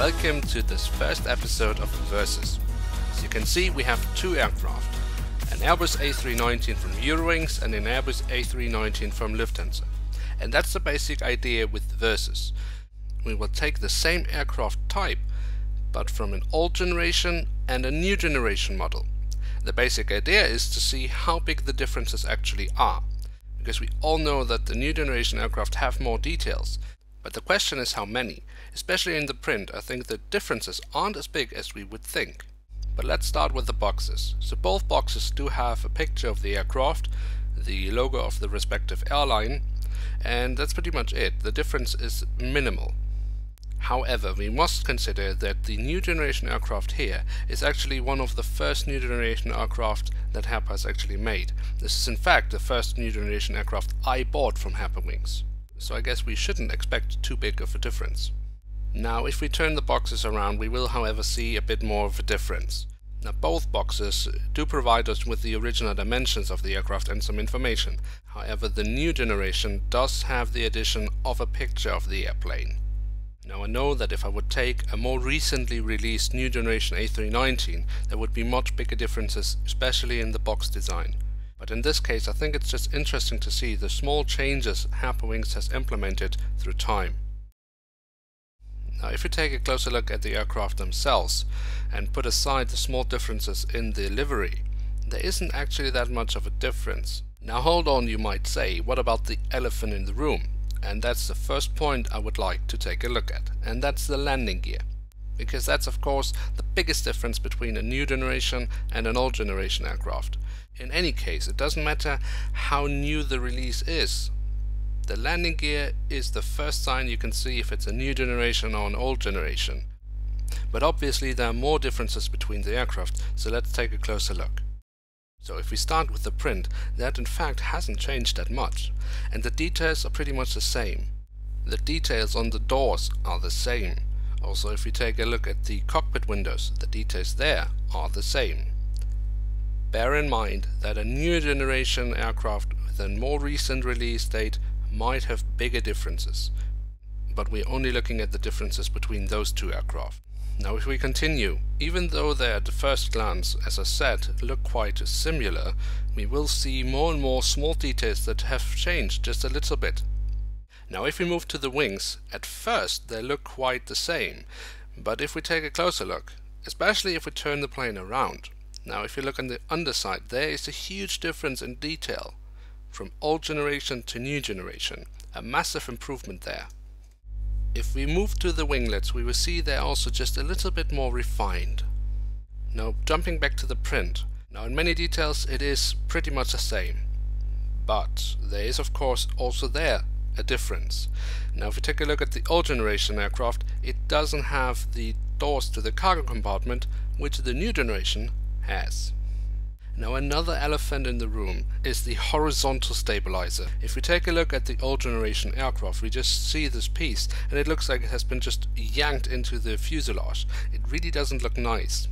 welcome to this first episode of Versus. As you can see, we have two aircraft, an Airbus A319 from Eurowings and an Airbus A319 from Lufthansa. And that's the basic idea with Versus. We will take the same aircraft type, but from an old generation and a new generation model. The basic idea is to see how big the differences actually are, because we all know that the new generation aircraft have more details, but the question is how many. Especially in the print, I think the differences aren't as big as we would think. But let's start with the boxes. So both boxes do have a picture of the aircraft, the logo of the respective airline, and that's pretty much it. The difference is minimal. However, we must consider that the new generation aircraft here is actually one of the first new generation aircraft that HAPA has actually made. This is in fact the first new generation aircraft I bought from HAPA-Wings. So I guess we shouldn't expect too big of a difference. Now if we turn the boxes around, we will however see a bit more of a difference. Now both boxes do provide us with the original dimensions of the aircraft and some information. However, the new generation does have the addition of a picture of the airplane. Now I know that if I would take a more recently released new generation A319, there would be much bigger differences, especially in the box design. But in this case I think it's just interesting to see the small changes HAPA-Wings has implemented through time. Now if we take a closer look at the aircraft themselves and put aside the small differences in the livery, there isn't actually that much of a difference. Now hold on, you might say, what about the elephant in the room? And that's the first point I would like to take a look at, and that's the landing gear. Because that's of course the biggest difference between a new generation and an old generation aircraft. In any case, it doesn't matter how new the release is. The landing gear is the first sign you can see if it's a new generation or an old generation. But obviously there are more differences between the aircraft, so let's take a closer look. So if we start with the print, that in fact hasn't changed that much, and the details are pretty much the same. The details on the doors are the same. Also, if we take a look at the cockpit windows, the details there are the same. Bear in mind that a new generation aircraft with a more recent release date might have bigger differences, but we're only looking at the differences between those two aircraft. Now if we continue, even though they at the first glance, as I said, look quite similar, we will see more and more small details that have changed just a little bit. Now if we move to the wings, at first they look quite the same, but if we take a closer look, especially if we turn the plane around, now if you look on the underside, there is a huge difference in detail. From old generation to new generation, a massive improvement there. If we move to the winglets, we will see they're also just a little bit more refined. Now jumping back to the print, now in many details it is pretty much the same, but there is of course also there a difference. Now if we take a look at the old generation aircraft, it doesn't have the doors to the cargo compartment, which the new generation has. Now another elephant in the room is the horizontal stabilizer. If we take a look at the old generation aircraft, we just see this piece and it looks like it has been just yanked into the fuselage. It really doesn't look nice.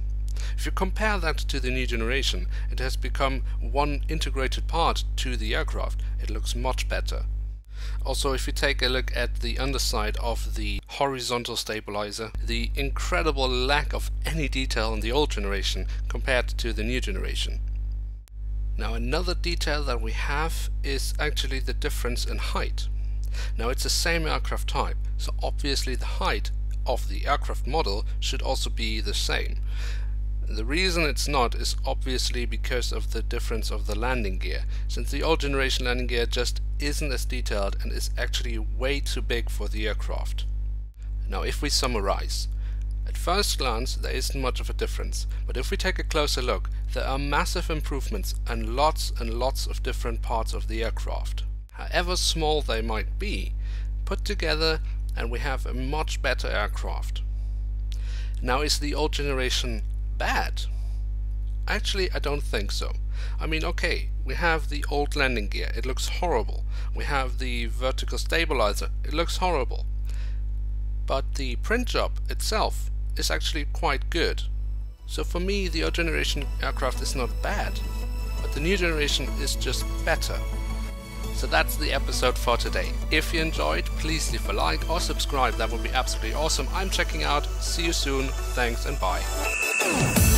If you compare that to the new generation, it has become one integrated part to the aircraft. It looks much better. Also, if you take a look at the underside of the horizontal stabilizer, the incredible lack of any detail in the old generation compared to the new generation. Now another detail that we have is actually the difference in height. Now it's the same aircraft type, so obviously the height of the aircraft model should also be the same. The reason it's not is obviously because of the difference of the landing gear, since the old generation landing gear just isn't as detailed and is actually way too big for the aircraft. Now if we summarize, at first glance there isn't much of a difference, but if we take a closer look, there are massive improvements and lots of different parts of the aircraft. However small they might be, put together and we have a much better aircraft. Now is the old generation bad? Actually I don't think so. I mean, okay, we have the old landing gear, it looks horrible. We have the vertical stabilizer, it looks horrible. But the print job itself is actually quite good. So for me the old generation aircraft is not bad, but the new generation is just better. So that's the episode for today. If you enjoyed, please leave a like or subscribe. That would be absolutely awesome. I'm checking out. See you soon. Thanks and bye.